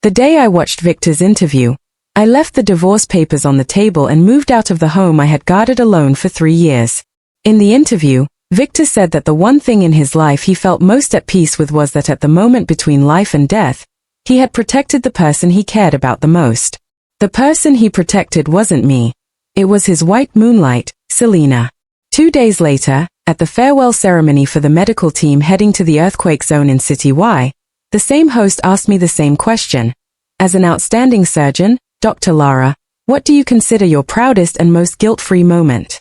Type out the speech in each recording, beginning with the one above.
The day I watched Victor's interview, I left the divorce papers on the table and moved out of the home I had guarded alone for 3 years. In the interview, Victor said that the one thing in his life he felt most at peace with was that at the moment between life and death, he had protected the person he cared about the most. The person he protected wasn't me. It was his white moonlight, Selena. 2 days later, at the farewell ceremony for the medical team heading to the earthquake zone in City Y, the same host asked me the same question. As an outstanding surgeon, Dr. Lara, what do you consider your proudest and most guilt-free moment?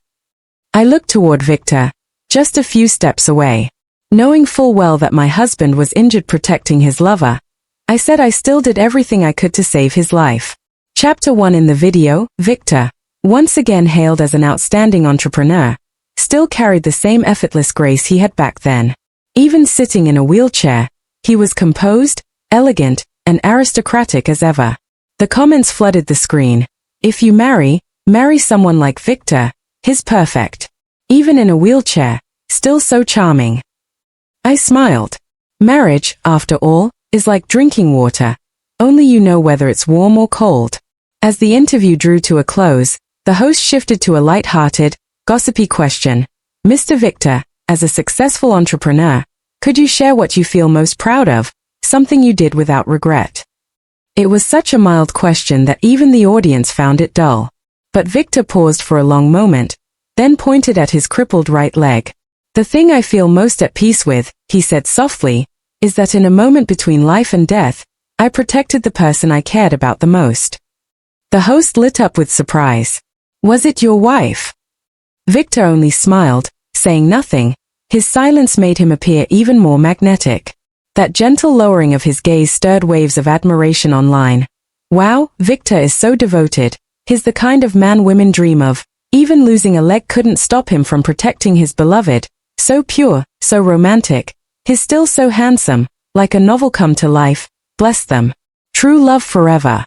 I looked toward Victor, just a few steps away. Knowing full well that my husband was injured protecting his lover, I said I still did everything I could to save his life. Chapter 1 in the video, Victor, once again hailed as an outstanding entrepreneur, still carried the same effortless grace he had back then. Even sitting in a wheelchair, he was composed, elegant, and aristocratic as ever. The comments flooded the screen. If you marry someone like Victor, he's perfect. Even in a wheelchair, still so charming. I smiled. Marriage, after all, is like drinking water. Only you know whether it's warm or cold. As the interview drew to a close, the host shifted to a light-hearted, gossipy question. Mr. Victor, as a successful entrepreneur, could you share what you feel most proud of, something you did without regret? It was such a mild question that even the audience found it dull. But Victor paused for a long moment, then pointed at his crippled right leg. The thing I feel most at peace with, he said softly, is that in a moment between life and death, I protected the person I cared about the most. The host lit up with surprise. Was it your wife? Victor only smiled, saying nothing. His silence made him appear even more magnetic. That gentle lowering of his gaze stirred waves of admiration online. Wow, Victor is so devoted. He's the kind of man women dream of. Even losing a leg couldn't stop him from protecting his beloved. So pure, so romantic. He's still so handsome, like a novel come to life. Bless them. True love forever.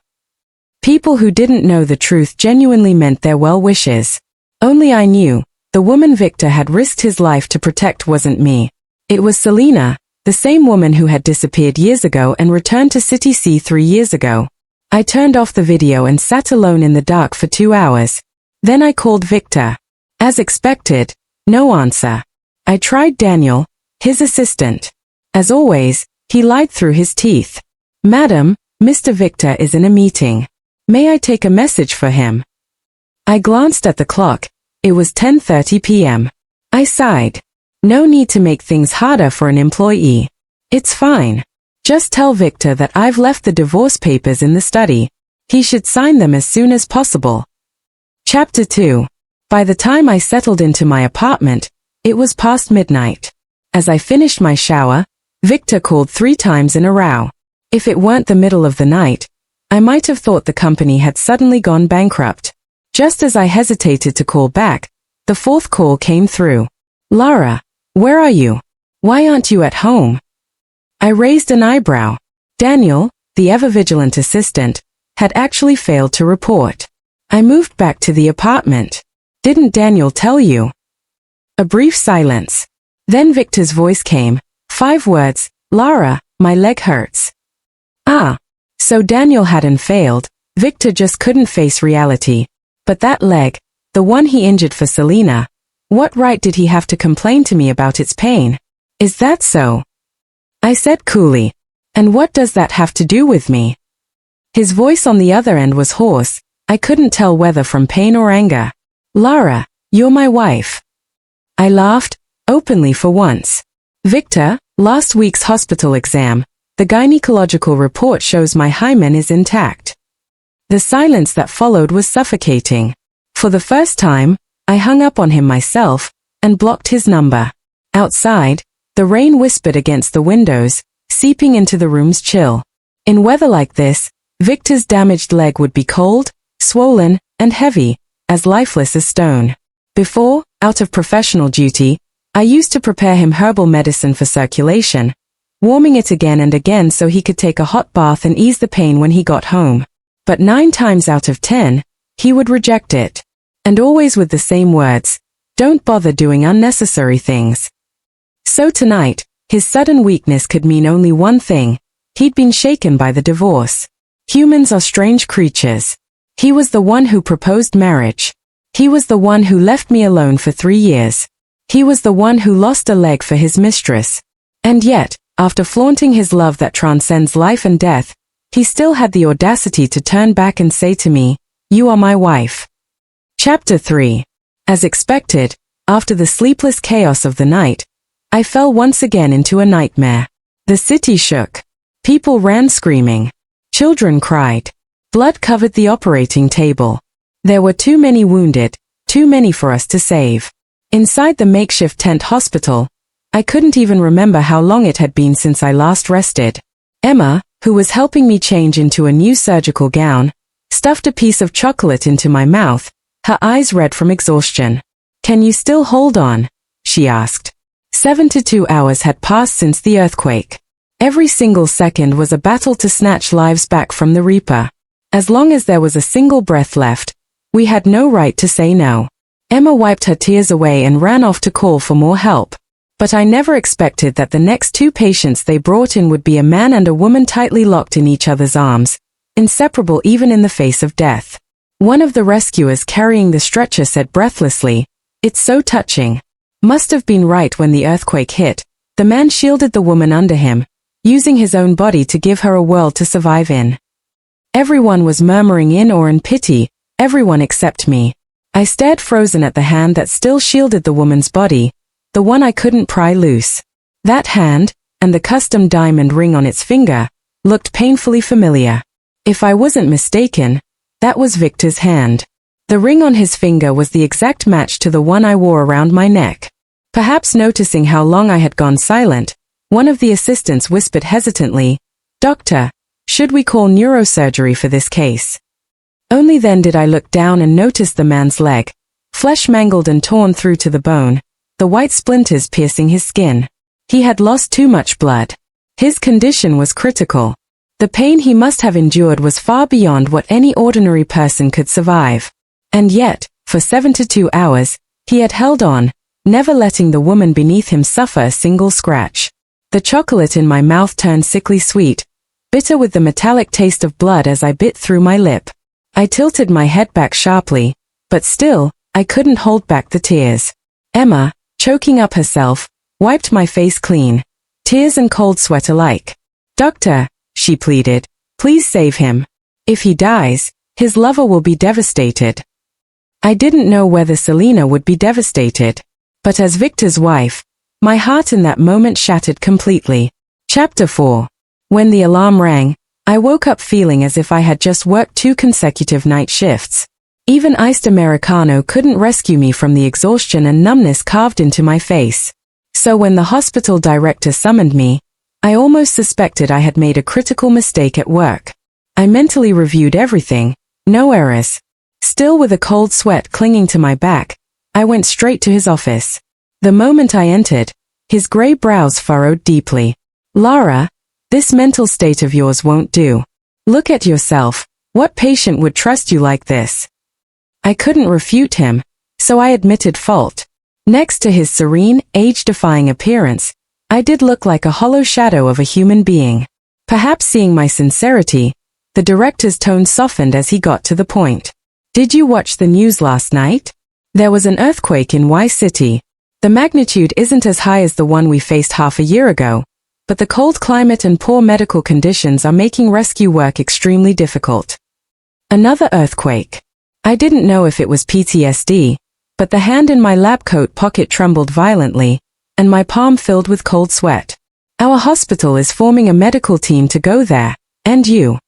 People who didn't know the truth genuinely meant their well wishes. Only I knew, the woman Victor had risked his life to protect wasn't me. It was Selena, the same woman who had disappeared years ago and returned to City C 3 years ago. I turned off the video and sat alone in the dark for 2 hours. Then I called Victor. As expected, no answer. I tried Daniel, his assistant. As always, he lied through his teeth. Madam, Mr. Victor is in a meeting. May I take a message for him? I glanced at the clock. It was 10:30 p.m. I sighed. No need to make things harder for an employee. It's fine. Just tell Victor that I've left the divorce papers in the study. He should sign them as soon as possible. Chapter 2. By the time I settled into my apartment, it was past midnight. As I finished my shower, Victor called 3 times in a row. If it weren't the middle of the night, I might have thought the company had suddenly gone bankrupt. Just as I hesitated to call back, the 4th call came through. Lara, where are you? Why aren't you at home? I raised an eyebrow. Daniel, the ever-vigilant assistant, had actually failed to report. I moved back to the apartment. Didn't Daniel tell you? A brief silence. Then Victor's voice came. 5 words, Lara, my leg hurts. Ah. So Daniel hadn't failed. Victor just couldn't face reality. But that leg, the one he injured for Selena, what right did he have to complain to me about its pain? Is that so? I said coolly. And what does that have to do with me? His voice on the other end was hoarse. I couldn't tell whether from pain or anger. Lara, you're my wife. I laughed, openly for once. Victor, last week's hospital exam, the gynecological report shows my hymen is intact. The silence that followed was suffocating. For the first time, I hung up on him myself, and blocked his number. Outside, the rain whispered against the windows, seeping into the room's chill. In weather like this, Victor's damaged leg would be cold, swollen, and heavy, as lifeless as stone. Before, out of professional duty, I used to prepare him herbal medicine for circulation, warming it again and again so he could take a hot bath and ease the pain when he got home. But 9 times out of 10, he would reject it. And always with the same words, don't bother doing unnecessary things. So tonight, his sudden weakness could mean only one thing. He'd been shaken by the divorce. Humans are strange creatures. He was the one who proposed marriage. He was the one who left me alone for 3 years. He was the one who lost a leg for his mistress. And yet, after flaunting his love that transcends life and death, he still had the audacity to turn back and say to me, "You are my wife." Chapter 3. As expected, after the sleepless chaos of the night, I fell once again into a nightmare. The city shook. People ran screaming. Children cried. Blood covered the operating table. There were too many wounded, too many for us to save. Inside the makeshift tent hospital, I couldn't even remember how long it had been since I last rested. Emma, who was helping me change into a new surgical gown, stuffed a piece of chocolate into my mouth, her eyes red from exhaustion. "Can you still hold on?" she asked. 72 hours had passed since the earthquake. Every single second was a battle to snatch lives back from the Reaper. As long as there was a single breath left, we had no right to say no. Emma wiped her tears away and ran off to call for more help. But I never expected that the next 2 patients they brought in would be a man and a woman tightly locked in each other's arms, inseparable even in the face of death. One of the rescuers carrying the stretcher said breathlessly, "It's so touching." Must have been right when the earthquake hit. The man shielded the woman under him, using his own body to give her a world to survive in. Everyone was murmuring in awe and pity, everyone except me. I stared frozen at the hand that still shielded the woman's body, the one I couldn't pry loose. That hand, and the custom diamond ring on its finger, looked painfully familiar. If I wasn't mistaken, that was Victor's hand. The ring on his finger was the exact match to the one I wore around my neck. Perhaps noticing how long I had gone silent, one of the assistants whispered hesitantly, "Doctor, should we call neurosurgery for this case?" Only then did I look down and notice the man's leg, flesh mangled and torn through to the bone, the white splinters piercing his skin. He had lost too much blood. His condition was critical. The pain he must have endured was far beyond what any ordinary person could survive. And yet, for 72 hours, he had held on, never letting the woman beneath him suffer a single scratch. The chocolate in my mouth turned sickly sweet, bitter with the metallic taste of blood as I bit through my lip. I tilted my head back sharply, but still, I couldn't hold back the tears. Emma, choking up herself, wiped my face clean, tears and cold sweat alike. "Doctor," she pleaded, "please save him. If he dies, his lover will be devastated." I didn't know whether Selena would be devastated. But as Victor's wife, my heart in that moment shattered completely. Chapter 4. When the alarm rang, I woke up feeling as if I had just worked 2 consecutive night shifts. Even iced Americano couldn't rescue me from the exhaustion and numbness carved into my face. So when the hospital director summoned me, I almost suspected I had made a critical mistake at work. I mentally reviewed everything, no errors. Still with a cold sweat clinging to my back, I went straight to his office. The moment I entered, his gray brows furrowed deeply. "Lara, this mental state of yours won't do. Look at yourself. What patient would trust you like this?" I couldn't refute him, so I admitted fault. Next to his serene, age-defying appearance, I did look like a hollow shadow of a human being. Perhaps seeing my sincerity, the director's tone softened as he got to the point. "Did you watch the news last night? There was an earthquake in Y City. The magnitude isn't as high as the one we faced half a year ago, but the cold climate and poor medical conditions are making rescue work extremely difficult." Another earthquake. I didn't know if it was PTSD, but the hand in my lab coat pocket trembled violently, and my palm filled with cold sweat. "Our hospital is forming a medical team to go there, and you."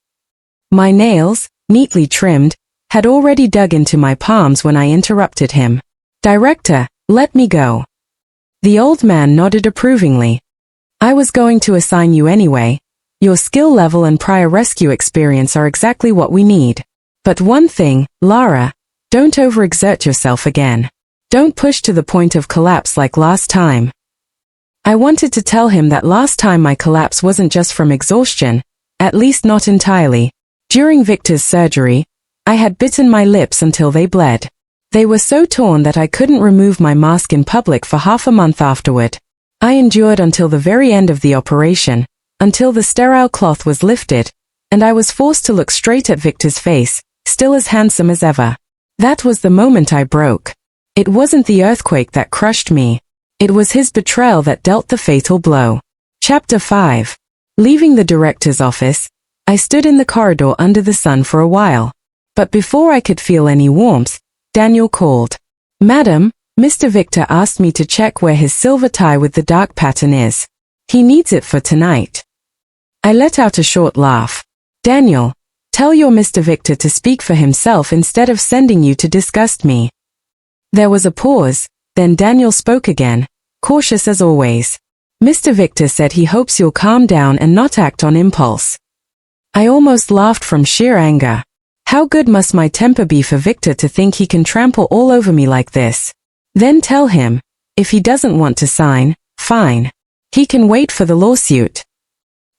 My nails, neatly trimmed, had already dug into my palms when I interrupted him. "Director, let me go." The old man nodded approvingly. "I was going to assign you anyway. Your skill level and prior rescue experience are exactly what we need. But one thing, Lara, don't overexert yourself again. Don't push to the point of collapse like last time." I wanted to tell him that last time my collapse wasn't just from exhaustion, at least not entirely. During Victor's surgery, I had bitten my lips until they bled. They were so torn that I couldn't remove my mask in public for half a month afterward. I endured until the very end of the operation, until the sterile cloth was lifted, and I was forced to look straight at Victor's face, still as handsome as ever. That was the moment I broke. It wasn't the earthquake that crushed me. It was his betrayal that dealt the fatal blow. Chapter 5. Leaving the director's office, I stood in the corridor under the sun for a while. But before I could feel any warmth, Daniel called. "Madam, Mr. Victor asked me to check where his silver tie with the dark pattern is. He needs it for tonight." I let out a short laugh. "Daniel, tell your Mr. Victor to speak for himself instead of sending you to disgust me." There was a pause, then Daniel spoke again, cautious as always. "Mr. Victor said he hopes you'll calm down and not act on impulse." I almost laughed from sheer anger. How good must my temper be for Victor to think he can trample all over me like this? Then tell him, if he doesn't want to sign, fine. He can wait for the lawsuit.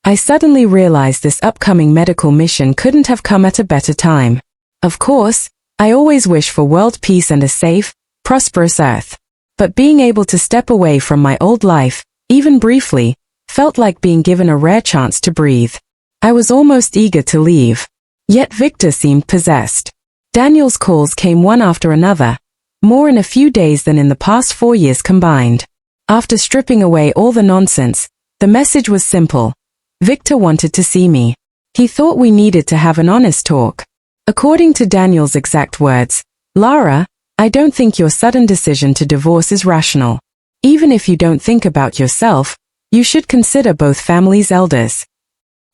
I suddenly realized this upcoming medical mission couldn't have come at a better time. Of course, I always wish for world peace and a safe, prosperous earth. But being able to step away from my old life, even briefly, felt like being given a rare chance to breathe. I was almost eager to leave. Yet Victor seemed possessed. Daniel's calls came one after another, more in a few days than in the past 4 years combined. After stripping away all the nonsense, the message was simple. Victor wanted to see me. He thought we needed to have an honest talk. According to Daniel's exact words, "Lara, I don't think your sudden decision to divorce is rational. Even if you don't think about yourself, you should consider both families' elders."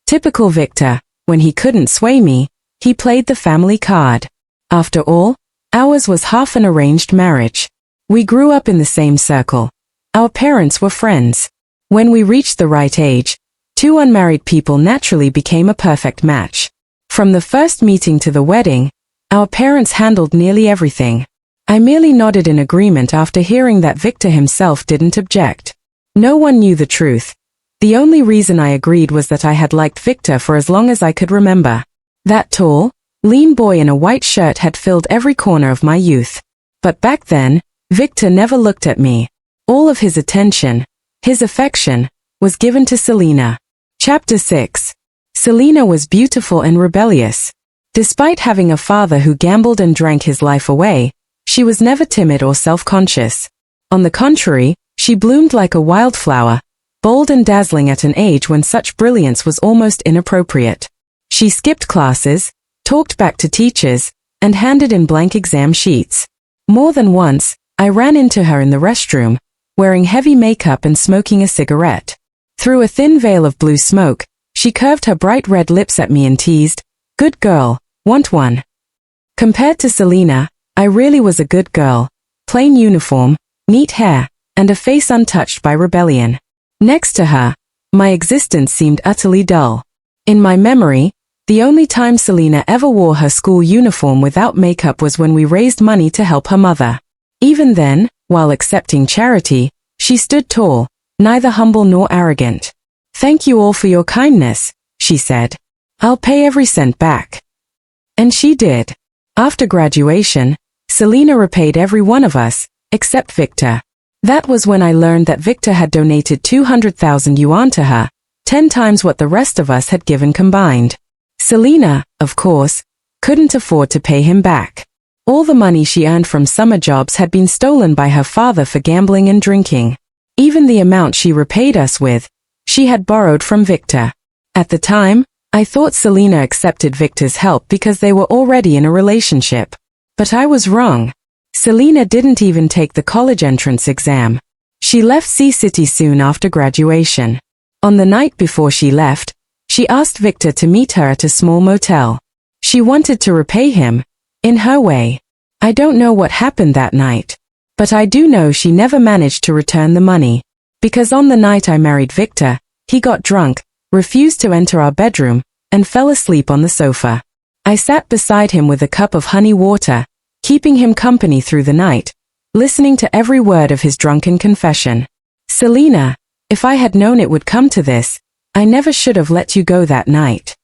Typical Victor, when he couldn't sway me, he played the family card. After all, ours was half an arranged marriage. We grew up in the same circle. Our parents were friends. When we reached the right age, two unmarried people naturally became a perfect match. From the first meeting to the wedding, our parents handled nearly everything. I merely nodded in agreement after hearing that Victor himself didn't object. No one knew the truth. The only reason I agreed was that I had liked Victor for as long as I could remember. That tall, lean boy in a white shirt had filled every corner of my youth. But back then, Victor never looked at me. All of his attention, his affection, was given to Selena. Chapter 6. Selena was beautiful and rebellious. Despite having a father who gambled and drank his life away, she was never timid or self-conscious. On the contrary, she bloomed like a wildflower, bold and dazzling at an age when such brilliance was almost inappropriate. She skipped classes, talked back to teachers, and handed in blank exam sheets. More than once, I ran into her in the restroom, wearing heavy makeup and smoking a cigarette. Through a thin veil of blue smoke, she curved her bright red lips at me and teased, "Good girl, want one?" Compared to Selena, I really was a good girl. Plain uniform, neat hair, and a face untouched by rebellion. Next to her, my existence seemed utterly dull. In my memory, the only time Selena ever wore her school uniform without makeup was when we raised money to help her mother. Even then, while accepting charity, she stood tall, neither humble nor arrogant. "Thank you all for your kindness," she said. "I'll pay every cent back." And she did. After graduation, Selena repaid every one of us, except Victor. That was when I learned that Victor had donated 200,000 yuan to her, 10 times what the rest of us had given combined. Selena, of course, couldn't afford to pay him back. All the money she earned from summer jobs had been stolen by her father for gambling and drinking. Even the amount she repaid us with, she had borrowed from Victor. At the time, I thought Selena accepted Victor's help because they were already in a relationship. But I was wrong. Selena didn't even take the college entrance exam. She left C-City soon after graduation. On the night before she left, she asked Victor to meet her at a small motel. She wanted to repay him, in her way. I don't know what happened that night. But I do know she never managed to return the money. Because on the night I married Victor, he got drunk, refused to enter our bedroom, and fell asleep on the sofa. I sat beside him with a cup of honey water, keeping him company through the night, listening to every word of his drunken confession. "Selena, if I had known it would come to this, I never should have let you go that night."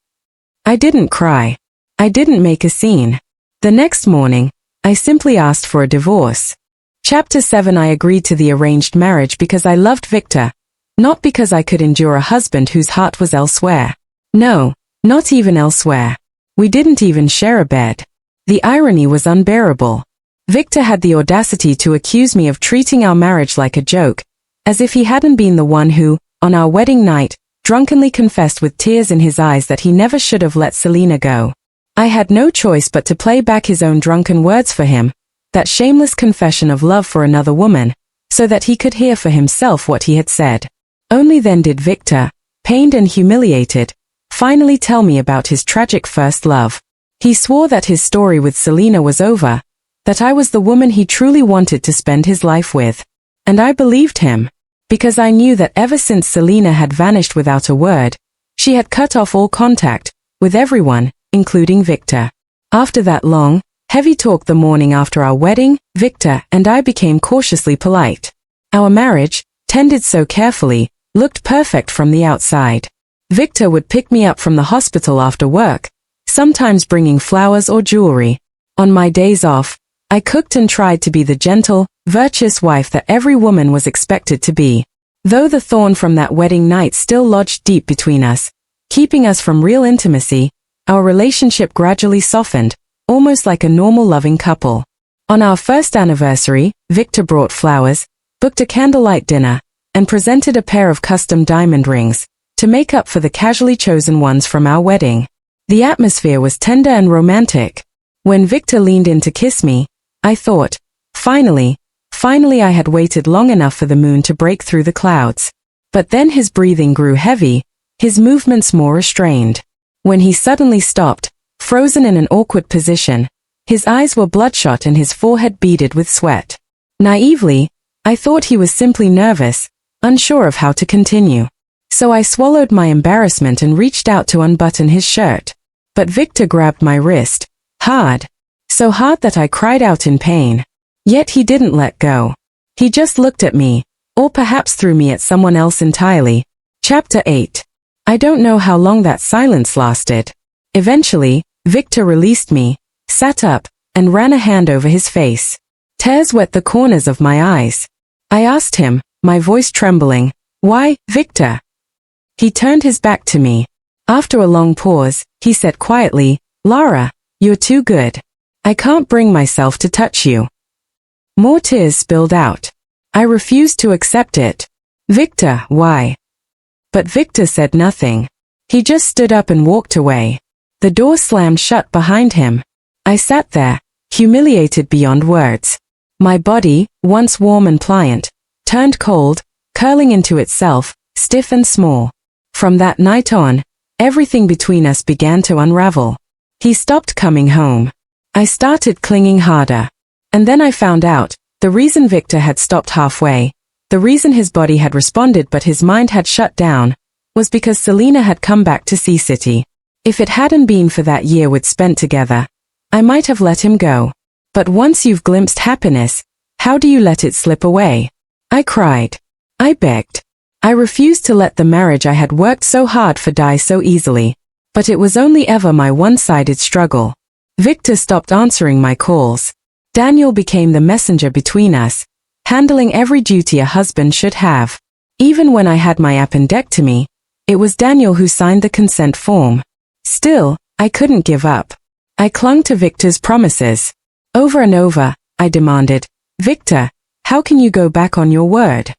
I didn't cry. I didn't make a scene. The next morning, I simply asked for a divorce. Chapter 7. I agreed to the arranged marriage because I loved Victor, not because I could endure a husband whose heart was elsewhere. No, Not even elsewhere. We didn't even share a bed. The irony was unbearable. Victor had the audacity to accuse me of treating our marriage like a joke, as if he hadn't been the one who, on our wedding night, drunkenly confessed with tears in his eyes that he never should have let Selena go. I had no choice but to play back his own drunken words for him, that shameless confession of love for another woman, so that he could hear for himself what he had said. Only then did Victor, pained and humiliated, finally tell me about his tragic first love. He swore that his story with Selena was over, that I was the woman he truly wanted to spend his life with. And I believed him, because I knew that ever since Selena had vanished without a word, she had cut off all contact with everyone, including Victor. After that long, heavy talk the morning after our wedding, Victor and I became cautiously polite. Our marriage, tended so carefully, looked perfect from the outside. Victor would pick me up from the hospital after work, sometimes bringing flowers or jewelry. On my days off, I cooked and tried to be the gentle, virtuous wife that every woman was expected to be. Though the thorn from that wedding night still lodged deep between us, keeping us from real intimacy, our relationship gradually softened, almost like a normal loving couple. On our first anniversary, Victor brought flowers, booked a candlelight dinner, and presented a pair of custom diamond rings, to make up for the casually chosen ones from our wedding. The atmosphere was tender and romantic. When Victor leaned in to kiss me, I thought, finally I had waited long enough for the moon to break through the clouds. But then his breathing grew heavy, his movements more restrained. When he suddenly stopped, frozen in an awkward position, his eyes were bloodshot and his forehead beaded with sweat. Naively, I thought he was simply nervous, unsure of how to continue. So I swallowed my embarrassment and reached out to unbutton his shirt. But Victor grabbed my wrist, hard. So hard that I cried out in pain. Yet he didn't let go. He just looked at me, or perhaps threw me at someone else entirely. Chapter 8. I don't know how long that silence lasted. Eventually, Victor released me, sat up, and ran a hand over his face. Tears wet the corners of my eyes. I asked him, my voice trembling, "Why, Victor?" He turned his back to me. After a long pause, he said quietly, "Lara, you're too good. I can't bring myself to touch you." More tears spilled out. I refused to accept it. "Victor, why?" But Victor said nothing. He just stood up and walked away. The door slammed shut behind him. I sat there, humiliated beyond words. My body, once warm and pliant, turned cold, curling into itself, stiff and small. From that night on, everything between us began to unravel. He stopped coming home. I started clinging harder. And then I found out, the reason Victor had stopped halfway, the reason his body had responded but his mind had shut down, was because Selena had come back to Sea City. If it hadn't been for that year we'd spent together, I might have let him go. But once you've glimpsed happiness, how do you let it slip away? I cried. I begged. I refused to let the marriage I had worked so hard for die so easily. But it was only ever my one-sided struggle. Victor stopped answering my calls. Daniel became the messenger between us, handling every duty a husband should have. Even when I had my appendectomy, it was Daniel who signed the consent form. Still, I couldn't give up. I clung to Victor's promises. Over and over, I demanded, "Victor, how can you go back on your word?"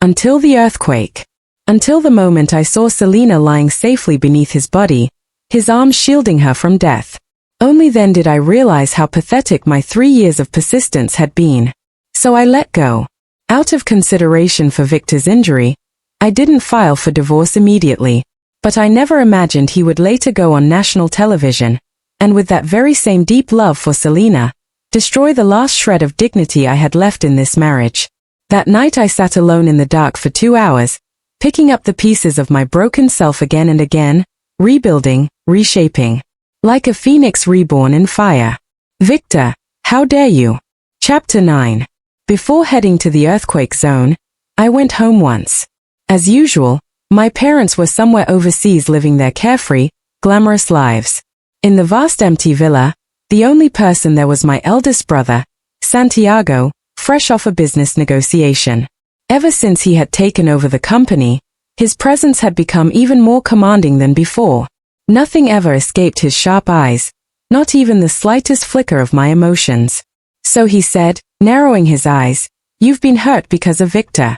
Until the earthquake. Until the moment I saw Selena lying safely beneath his body, his arms shielding her from death. Only then did I realize how pathetic my 3 years of persistence had been. So I let go. Out of consideration for Victor's injury, I didn't file for divorce immediately. But I never imagined he would later go on national television, and with that very same deep love for Selena, destroy the last shred of dignity I had left in this marriage. That night I sat alone in the dark for 2 hours, picking up the pieces of my broken self again and again, rebuilding, reshaping. Like a phoenix reborn in fire. Victor, how dare you? Chapter 9. Before heading to the earthquake zone, I went home once. As usual, my parents were somewhere overseas living their carefree, glamorous lives. In the vast empty villa, the only person there was my eldest brother, Santiago, fresh off a business negotiation. Ever since he had taken over the company, his presence had become even more commanding than before. Nothing ever escaped his sharp eyes, not even the slightest flicker of my emotions. So he said, narrowing his eyes, "You've been hurt because of Victor."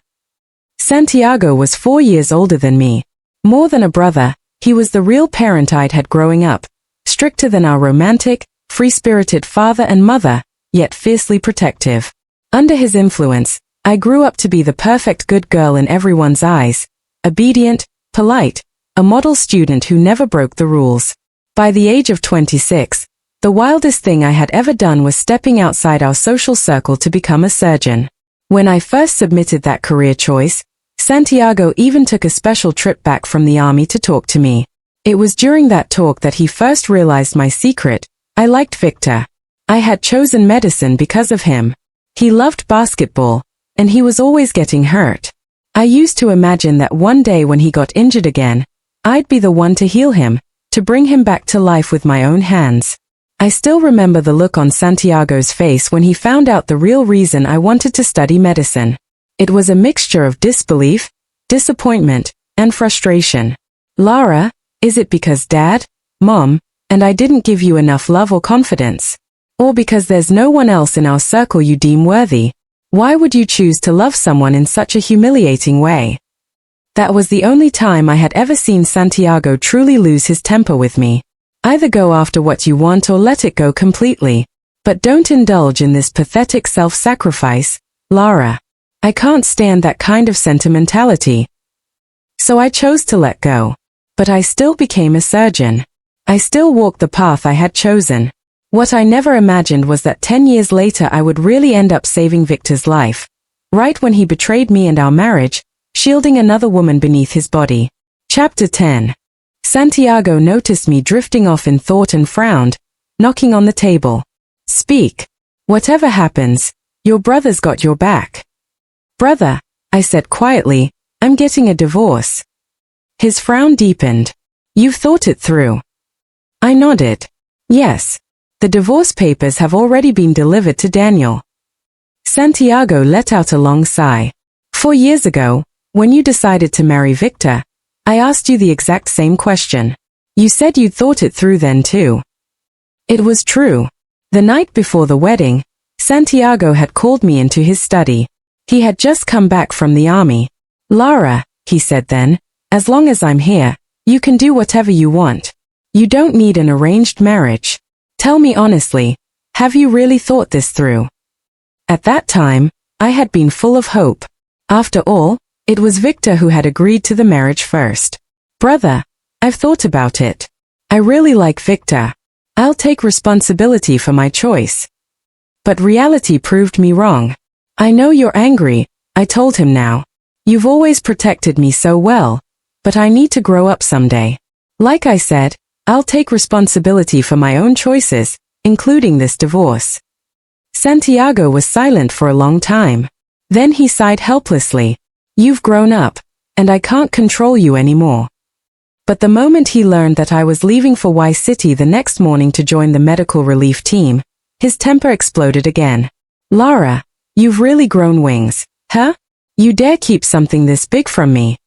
Santiago was 4 years older than me. More than a brother, he was the real parent I'd had growing up, stricter than our romantic, free-spirited father and mother, yet fiercely protective. Under his influence, I grew up to be the perfect good girl in everyone's eyes, obedient, polite, a model student who never broke the rules. By the age of 26, the wildest thing I had ever done was stepping outside our social circle to become a surgeon. When I first submitted that career choice, Santiago even took a special trip back from the army to talk to me. It was during that talk that he first realized my secret. I liked Victor. I had chosen medicine because of him. He loved basketball, and he was always getting hurt. I used to imagine that one day when he got injured again, I'd be the one to heal him, to bring him back to life with my own hands. I still remember the look on Santiago's face when he found out the real reason I wanted to study medicine. It was a mixture of disbelief, disappointment, and frustration. "Lara, is it because Dad, Mom, and I didn't give you enough love or confidence? Or because there's no one else in our circle you deem worthy? Why would you choose to love someone in such a humiliating way?" That was the only time I had ever seen Santiago truly lose his temper with me. Either go after what you want or let it go completely. But don't indulge in this pathetic self-sacrifice, Lara. I can't stand that kind of sentimentality. So I chose to let go. But I still became a surgeon. I still walked the path I had chosen. What I never imagined was that 10 years later I would really end up saving Victor's life. Right when he betrayed me and our marriage, shielding another woman beneath his body. Chapter 10. Santiago noticed me drifting off in thought and frowned, knocking on the table. "Speak. Whatever happens, your brother's got your back." "Brother," I said quietly, "I'm getting a divorce." His frown deepened. "You've thought it through?" I nodded. "Yes. The divorce papers have already been delivered to Daniel." Santiago let out a long sigh. "4 years ago, when you decided to marry Victor, I asked you the exact same question. You said you'd thought it through then too." It was true. The night before the wedding, Santiago had called me into his study. He had just come back from the army. "Lara," he said then, "as long as I'm here, you can do whatever you want. You don't need an arranged marriage. Tell me honestly, have you really thought this through?" At that time, I had been full of hope. After all, it was Victor who had agreed to the marriage first. "Brother, I've thought about it. I really like Victor. I'll take responsibility for my choice." But reality proved me wrong. "I know you're angry," I told him now. "You've always protected me so well, but I need to grow up someday. Like I said, I'll take responsibility for my own choices, including this divorce." Santiago was silent for a long time. Then he sighed helplessly. "You've grown up, and I can't control you anymore." But the moment he learned that I was leaving for Y City the next morning to join the medical relief team, his temper exploded again. "Lara, you've really grown wings, huh? You dare keep something this big from me?"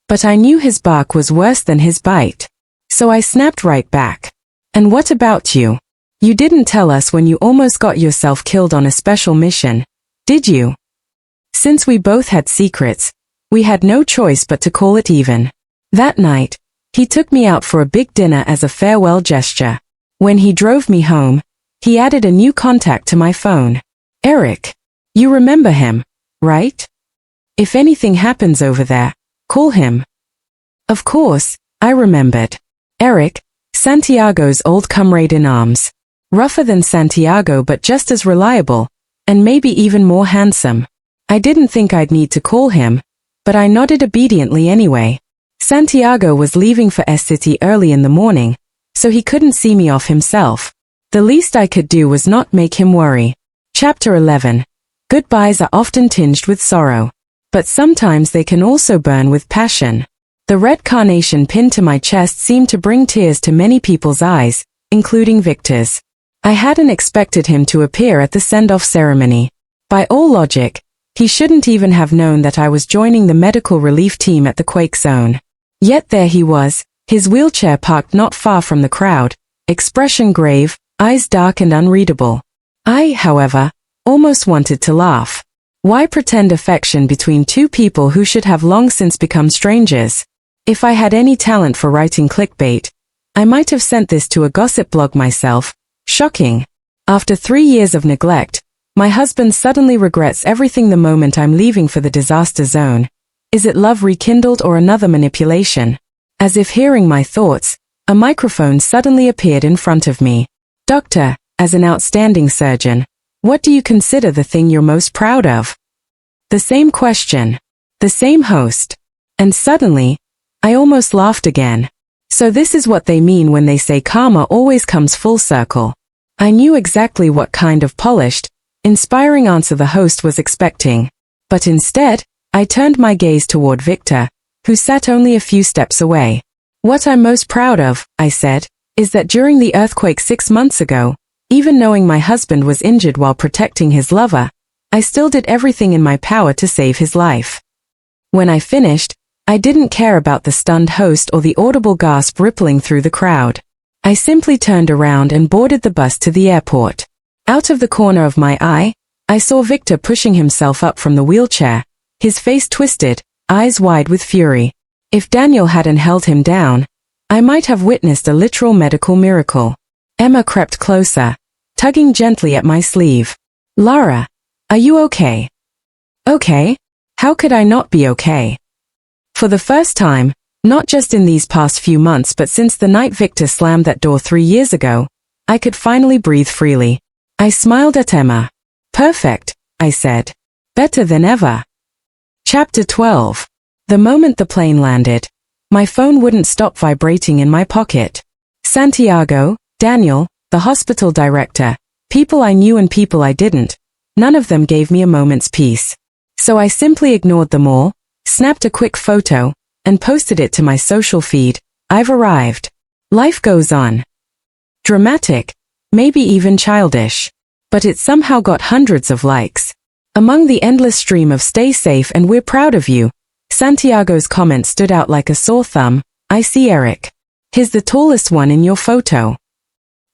But I knew his bark was worse than his bite. So I snapped right back. "And what about you? You didn't tell us when you almost got yourself killed on a special mission, did you?" Since we both had secrets, we had no choice but to call it even. That night, he took me out for a big dinner as a farewell gesture. When he drove me home, he added a new contact to my phone. "Eric. You remember him, right? If anything happens over there, call him." Of course, I remembered. Eric, Santiago's old comrade in arms. Rougher than Santiago but just as reliable, and maybe even more handsome. I didn't think I'd need to call him, but I nodded obediently anyway. Santiago was leaving for S City early in the morning, so he couldn't see me off himself. The least I could do was not make him worry. Chapter 11. Goodbyes are often tinged with sorrow, but sometimes they can also burn with passion. The red carnation pinned to my chest seemed to bring tears to many people's eyes, including Victor's. I hadn't expected him to appear at the send-off ceremony. By all logic, he shouldn't even have known that I was joining the medical relief team at the quake zone. Yet there he was, His wheelchair parked not far from the crowd, expression grave, eyes dark and unreadable. I, however, almost wanted to laugh. Why pretend affection between two people who should have long since become strangers? If I had any talent for writing clickbait, I might have sent this to a gossip blog myself. Shocking. After 3 years of neglect, my husband suddenly regrets everything the moment I'm leaving for the disaster zone. Is it love rekindled or another manipulation? As if hearing my thoughts, a microphone suddenly appeared in front of me. Doctor, as an outstanding surgeon, what do you consider the thing you're most proud of? The same question. The same host. And suddenly, I almost laughed again. So this is what they mean when they say karma always comes full circle. I knew exactly what kind of polished, inspiring answer the host was expecting. But instead, I turned my gaze toward Victor, who sat only a few steps away. What I'm most proud of, I said, is that during the earthquake 6 months ago, even knowing my husband was injured while protecting his lover, I still did everything in my power to save his life. When I finished, I didn't care about the stunned host or the audible gasp rippling through the crowd. I simply turned around and boarded the bus to the airport. Out of the corner of my eye, I saw Victor pushing himself up from the wheelchair, his face twisted, eyes wide with fury. If Daniel hadn't held him down, I might have witnessed a literal medical miracle. Emma crept closer, tugging gently at my sleeve. Lara, are you okay? Okay? How could I not be okay? For the first time, not just in these past few months but since the night Victor slammed that door 3 years ago, I could finally breathe freely. I smiled at Emma. Perfect, I said. Better than ever. Chapter 12. The moment the plane landed, my phone wouldn't stop vibrating in my pocket. Santiago, Daniel, the hospital director, people I knew and people I didn't, none of them gave me a moment's peace. So I simply ignored them all, snapped a quick photo, and posted it to my social feed. I've arrived. Life goes on. Dramatic, maybe even childish. But it somehow got hundreds of likes. Among the endless stream of "stay safe and we're proud of you," Santiago's comment stood out like a sore thumb. I see Eric. He's the tallest one in your photo.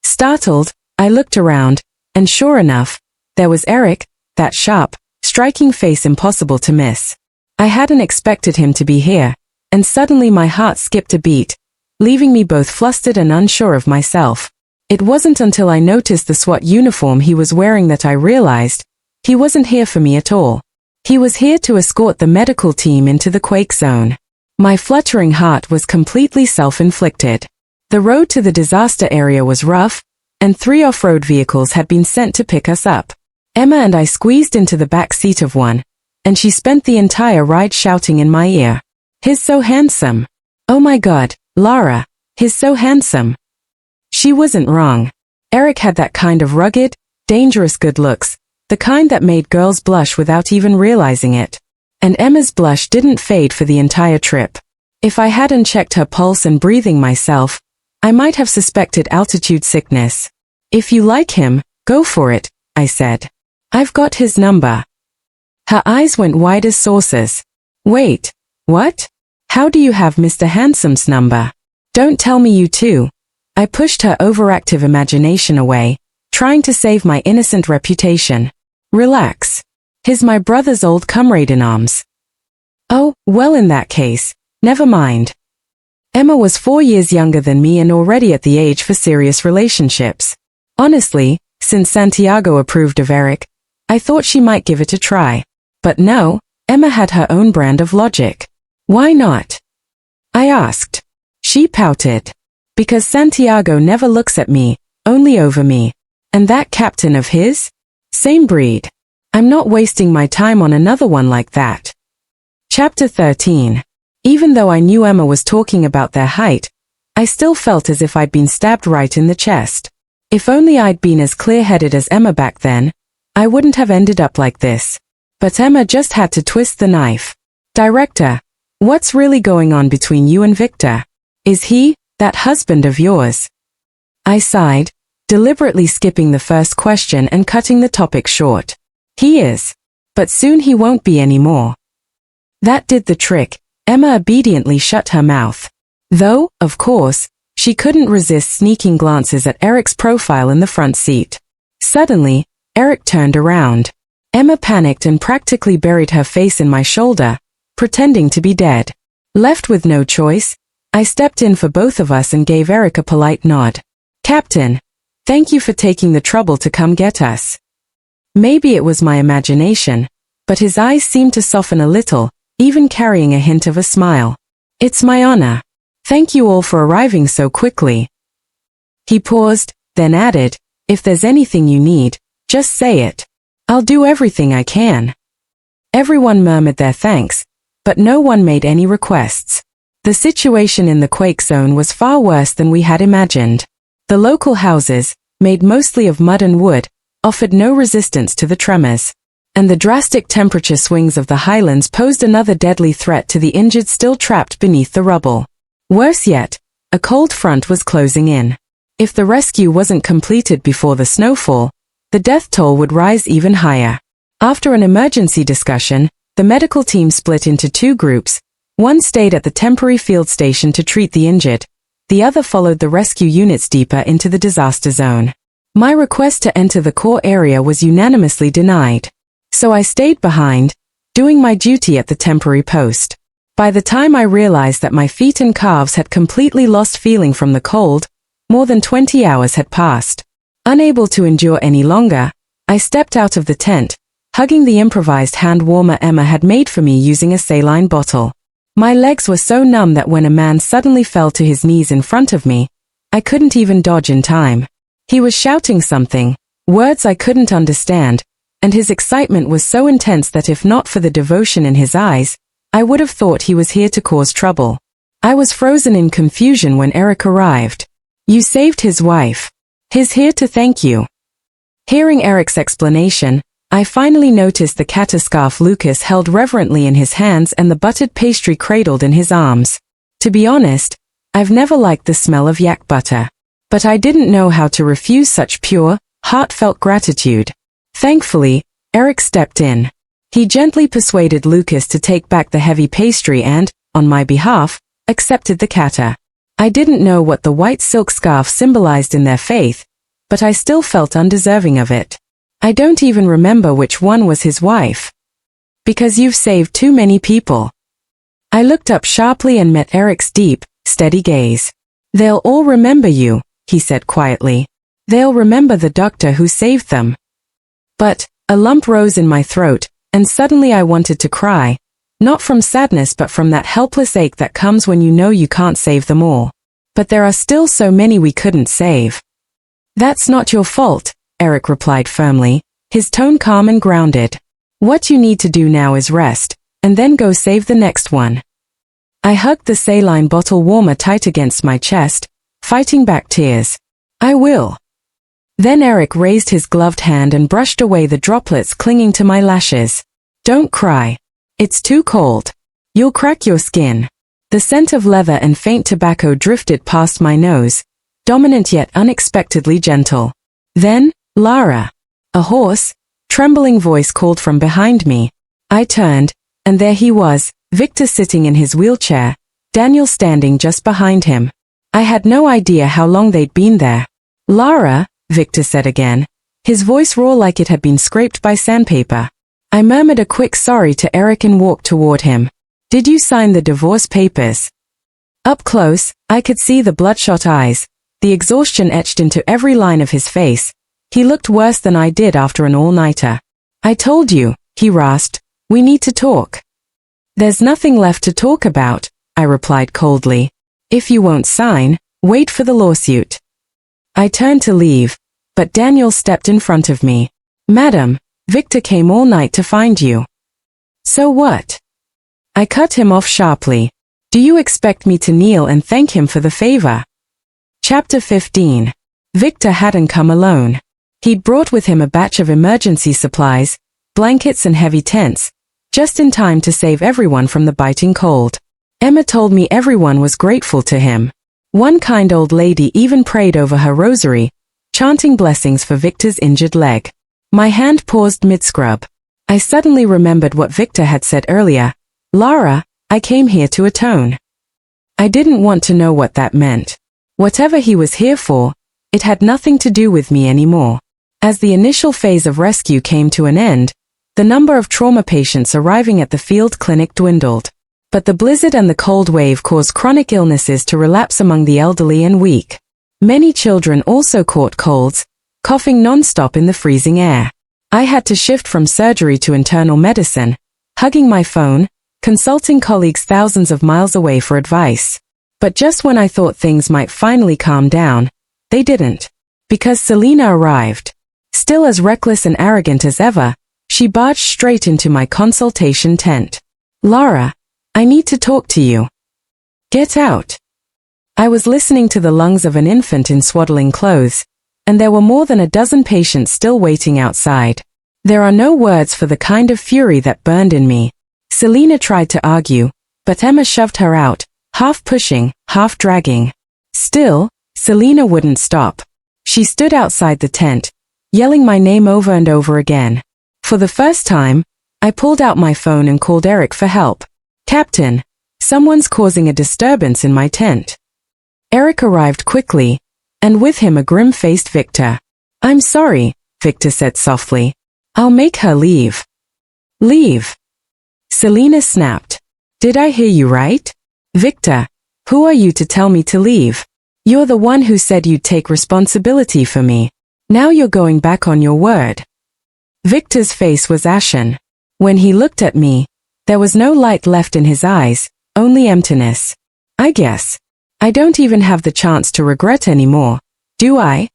Startled, I looked around, and sure enough, there was Eric, that sharp, striking face impossible to miss. I hadn't expected him to be here, and suddenly my heart skipped a beat, leaving me both flustered and unsure of myself. It wasn't until I noticed the SWAT uniform he was wearing that I realized he wasn't here for me at all. He was here to escort the medical team into the quake zone. My fluttering heart was completely self-inflicted. The road to the disaster area was rough, and 3 off-road vehicles had been sent to pick us up. Emma and I squeezed into the back seat of one, and she spent the entire ride shouting in my ear, "He's so handsome. Oh my God, Lara, he's so handsome." She wasn't wrong. Eric had that kind of rugged, dangerous good looks, the kind that made girls blush without even realizing it. And Emma's blush didn't fade for the entire trip. If I hadn't checked her pulse and breathing myself, I might have suspected altitude sickness. "If you like him, go for it," I said. "I've got his number." Her eyes went wide as saucers. "Wait, what? How do you have Mr. Handsome's number? Don't tell me you too." I pushed her overactive imagination away, trying to save my innocent reputation. "Relax. He's my brother's old comrade in arms." "Oh, well in that case, never mind." Emma was 4 years younger than me and already at the age for serious relationships. Honestly, since Santiago approved of Eric, I thought she might give it a try. But no, Emma had her own brand of logic. "Why not?" I asked. She pouted. "Because Santiago never looks at me, only over me. And that captain of his? Same breed. I'm not wasting my time on another one like that." Chapter 13. Even though I knew Emma was talking about their height, I still felt as if I'd been stabbed right in the chest. If only I'd been as clear-headed as Emma back then, I wouldn't have ended up like this. But Emma just had to twist the knife. "Director, what's really going on between you and Victor? Is he, that husband of yours?" I sighed, deliberately skipping the first question and cutting the topic short. "He is. But soon he won't be anymore." That did the trick. Emma obediently shut her mouth. Though, of course, she couldn't resist sneaking glances at Eric's profile in the front seat. Suddenly, Eric turned around. Emma panicked and practically buried her face in my shoulder, pretending to be dead. Left with no choice, I stepped in for both of us and gave Eric a polite nod. "Captain, thank you for taking the trouble to come get us." Maybe it was my imagination, but his eyes seemed to soften a little, even carrying a hint of a smile. "It's my honor. Thank you all for arriving so quickly." He paused, then added, "If there's anything you need, just say it. I'll do everything I can." Everyone murmured their thanks, but no one made any requests. The situation in the quake zone was far worse than we had imagined. The local houses, made mostly of mud and wood, offered no resistance to the tremors. And the drastic temperature swings of the highlands posed another deadly threat to the injured still trapped beneath the rubble. Worse yet, a cold front was closing in. If the rescue wasn't completed before the snowfall, the death toll would rise even higher. After an emergency discussion, the medical team split into two groups. One stayed at the temporary field station to treat the injured. The other followed the rescue units deeper into the disaster zone. My request to enter the core area was unanimously denied. So I stayed behind, doing my duty at the temporary post. By the time I realized that my feet and calves had completely lost feeling from the cold, more than 20 hours had passed. Unable to endure any longer, I stepped out of the tent, hugging the improvised hand warmer Emma had made for me using a saline bottle. My legs were so numb that when a man suddenly fell to his knees in front of me, I couldn't even dodge in time. He was shouting something, words I couldn't understand, and his excitement was so intense that if not for the devotion in his eyes, I would have thought he was here to cause trouble. I was frozen in confusion when Eric arrived. "You saved his wife. He's here to thank you." Hearing Eric's explanation, I finally noticed the kata scarf Lucas held reverently in his hands and the buttered pastry cradled in his arms. To be honest, I've never liked the smell of yak butter. But I didn't know how to refuse such pure, heartfelt gratitude. Thankfully, Eric stepped in. He gently persuaded Lucas to take back the heavy pastry and, on my behalf, accepted the kata. I didn't know what the white silk scarf symbolized in their faith, but I still felt undeserving of it. I don't even remember which one was his wife. "Because you've saved too many people." I looked up sharply and met Eric's deep, steady gaze. "They'll all remember you," he said quietly. "They'll remember the doctor who saved them." But, a lump rose in my throat, and suddenly I wanted to cry, not from sadness but from that helpless ache that comes when you know you can't save them all. But there are still so many we couldn't save. "That's not your fault," Eric replied firmly, his tone calm and grounded. "What you need to do now is rest, and then go save the next one." I hugged the saline bottle warmer tight against my chest, fighting back tears. "I will." Then Eric raised his gloved hand and brushed away the droplets clinging to my lashes. "Don't cry. It's too cold. You'll crack your skin." The scent of leather and faint tobacco drifted past my nose, dominant yet unexpectedly gentle. Then, "Lara." A hoarse, trembling voice called from behind me. I turned, and there he was, Victor sitting in his wheelchair, Daniel standing just behind him. I had no idea how long they'd been there. "Lara," Victor said again, his voice raw like it had been scraped by sandpaper. I murmured a quick sorry to Eric and walked toward him. "Did you sign the divorce papers?" Up close, I could see the bloodshot eyes, the exhaustion etched into every line of his face. He looked worse than I did after an all-nighter. "I told you," he rasped, "we need to talk." "There's nothing left to talk about," I replied coldly. "If you won't sign, wait for the lawsuit." I turned to leave, but Daniel stepped in front of me. "Madam, Victor came all night to find you." "So what?" I cut him off sharply. "Do you expect me to kneel and thank him for the favor?" Chapter 15. Victor hadn't come alone. He'd brought with him a batch of emergency supplies, blankets and heavy tents, just in time to save everyone from the biting cold. Emma told me everyone was grateful to him. One kind old lady even prayed over her rosary, chanting blessings for Victor's injured leg. My hand paused mid-scrub. I suddenly remembered what Victor had said earlier. "Lara, I came here to atone." I didn't want to know what that meant. Whatever he was here for, it had nothing to do with me anymore. As the initial phase of rescue came to an end, the number of trauma patients arriving at the field clinic dwindled. But the blizzard and the cold wave caused chronic illnesses to relapse among the elderly and weak. Many children also caught colds, coughing non-stop in the freezing air. I had to shift from surgery to internal medicine, hugging my phone, consulting colleagues thousands of miles away for advice. But just when I thought things might finally calm down, they didn't. Because Selena arrived. Still as reckless and arrogant as ever, she barged straight into my consultation tent. "Lara, I need to talk to you." "Get out." I was listening to the lungs of an infant in swaddling clothes, and there were more than a dozen patients still waiting outside. There are no words for the kind of fury that burned in me. Selena tried to argue, but Emma shoved her out, half pushing, half dragging. Still, Selena wouldn't stop. She stood outside the tent, yelling my name over and over again. For the first time, I pulled out my phone and called Eric for help. "Captain, someone's causing a disturbance in my tent." Eric arrived quickly, and with him a grim-faced Victor. "I'm sorry," Victor said softly. "I'll make her leave." "Leave?" Selena snapped. "Did I hear you right? Victor, who are you to tell me to leave? You're the one who said you'd take responsibility for me. Now you're going back on your word." Victor's face was ashen. When he looked at me, there was no light left in his eyes, only emptiness. "I guess I don't even have the chance to regret anymore, do I?"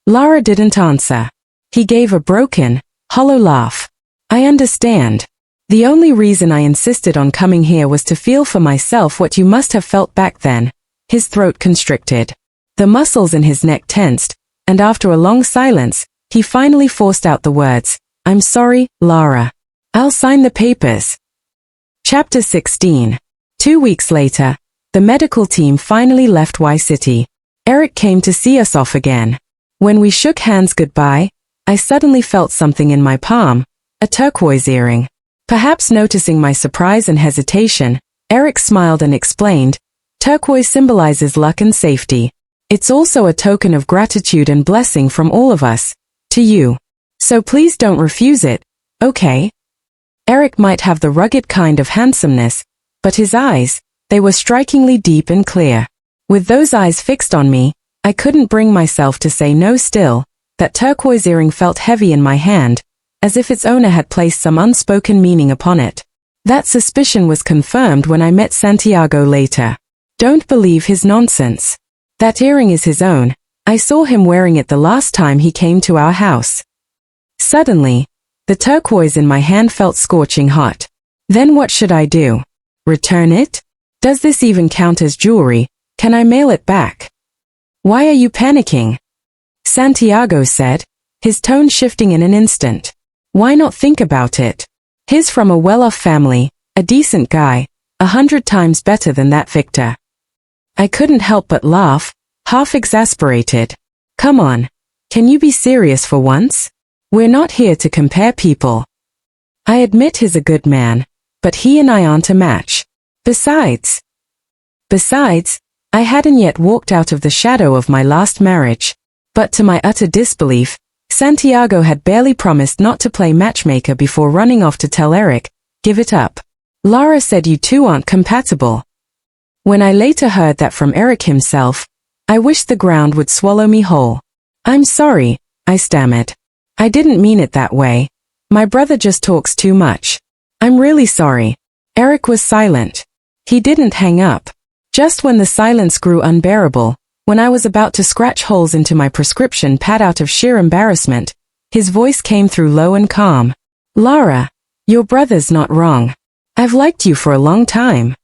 Lara didn't answer. He gave a broken, hollow laugh. "I understand. The only reason I insisted on coming here was to feel for myself what you must have felt back then." His throat constricted. The muscles in his neck tensed, and after a long silence, he finally forced out the words, "I'm sorry, Lara. I'll sign the papers." Chapter 16. 2 weeks later, the medical team finally left Y-City. Eric came to see us off again. When we shook hands goodbye, I suddenly felt something in my palm, a turquoise earring. Perhaps noticing my surprise and hesitation, Eric smiled and explained, "Turquoise symbolizes luck and safety. It's also a token of gratitude and blessing from all of us, to you. So please don't refuse it, okay?" Eric might have the rugged kind of handsomeness, but his eyes, they were strikingly deep and clear. With those eyes fixed on me, I couldn't bring myself to say no. Still, that turquoise earring felt heavy in my hand, as if its owner had placed some unspoken meaning upon it. That suspicion was confirmed when I met Santiago later. Don't believe his nonsense. That earring is his own. I saw him wearing it the last time he came to our house. Suddenly, the turquoise in my hand felt scorching hot. Then what should I do? Return it? Does this even count as jewelry? Can I mail it back? "Why are you panicking?" Santiago said, his tone shifting in an instant. "Why not think about it? He's from a well-off family, a decent guy, 100 times better than that Victor." I couldn't help but laugh, half exasperated. "Come on, can you be serious for once? We're not here to compare people. I admit he's a good man, but he and I aren't a match. Besides, I hadn't yet walked out of the shadow of my last marriage. But to my utter disbelief, Santiago had barely promised not to play matchmaker before running off to tell Eric, "Give it up. Lara said you two aren't compatible." When I later heard that from Eric himself, I wished the ground would swallow me whole. "I'm sorry," I stammered. "I didn't mean it that way. My brother just talks too much. I'm really sorry." Eric was silent. He didn't hang up. Just when the silence grew unbearable, when I was about to scratch holes into my prescription pad out of sheer embarrassment, his voice came through low and calm. "Lara, your brother's not wrong. I've liked you for a long time."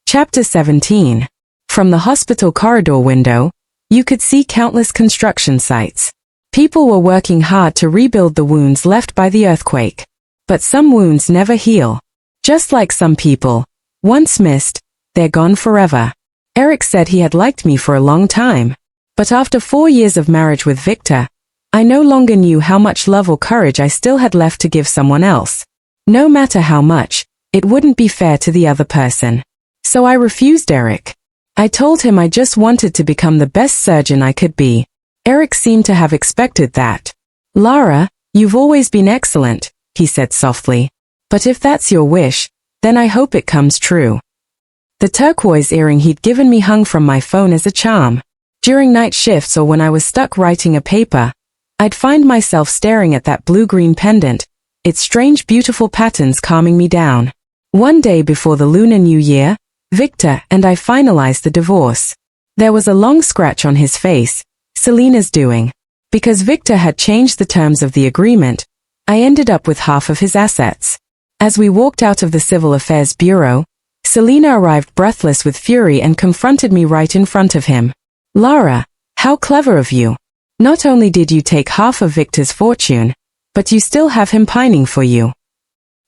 Chapter 17. From the hospital corridor window, you could see countless construction sites. People were working hard to rebuild the wounds left by the earthquake. But some wounds never heal. Just like some people, once missed, they're gone forever. Eric said he had liked me for a long time. But after 4 years of marriage with Victor, I no longer knew how much love or courage I still had left to give someone else. No matter how much, it wouldn't be fair to the other person. So I refused Eric. I told him I just wanted to become the best surgeon I could be. Eric seemed to have expected that. Lara, you've always been excellent, he said softly. But if that's your wish, then I hope it comes true. The turquoise earring he'd given me hung from my phone as a charm. During night shifts or when I was stuck writing a paper, I'd find myself staring at that blue-green pendant, its strange beautiful patterns calming me down. One day before the Lunar New Year, Victor and I finalized the divorce. There was a long scratch on his face, Selena's doing. Because Victor had changed the terms of the agreement, I ended up with half of his assets. As we walked out of the Civil Affairs Bureau, Selena arrived breathless with fury and confronted me right in front of him. Lara, how clever of you. Not only did you take half of Victor's fortune, but you still have him pining for you.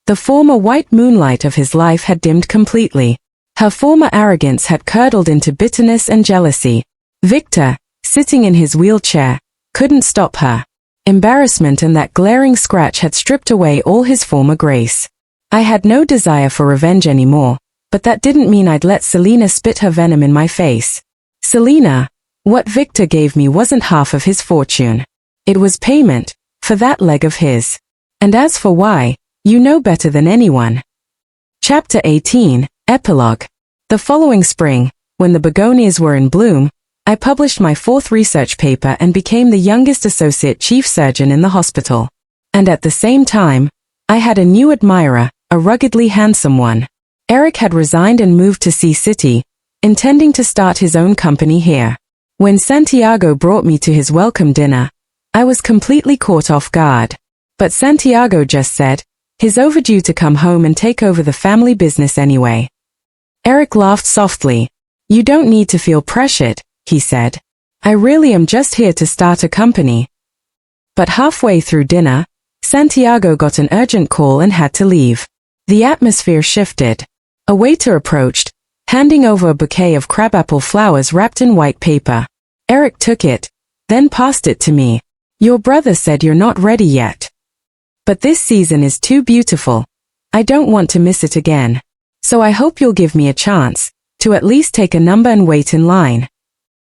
The former white moonlight of his life had dimmed completely. Her former arrogance had curdled into bitterness and jealousy. Victor, sitting in his wheelchair, couldn't stop her. Embarrassment and that glaring scratch had stripped away all his former grace. I had no desire for revenge anymore, but that didn't mean I'd let Selena spit her venom in my face. Selena, what Victor gave me wasn't half of his fortune. It was payment for that leg of his. And as for why, you know better than anyone. Chapter 18, Epilogue. The following spring, when the begonias were in bloom, I published my 4th research paper and became the youngest associate chief surgeon in the hospital. And at the same time, I had a new admirer, a ruggedly handsome one. Eric had resigned and moved to Sea City, intending to start his own company here. When Santiago brought me to his welcome dinner, I was completely caught off guard. But Santiago just said, he's overdue to come home and take over the family business anyway. Eric laughed softly. You don't need to feel pressured, he said. I really am just here to start a company. But halfway through dinner, Santiago got an urgent call and had to leave. The atmosphere shifted. A waiter approached, handing over a bouquet of crabapple flowers wrapped in white paper. Eric took it, then passed it to me. Your brother said you're not ready yet. But this season is too beautiful. I don't want to miss it again. So I hope you'll give me a chance to at least take a number and wait in line.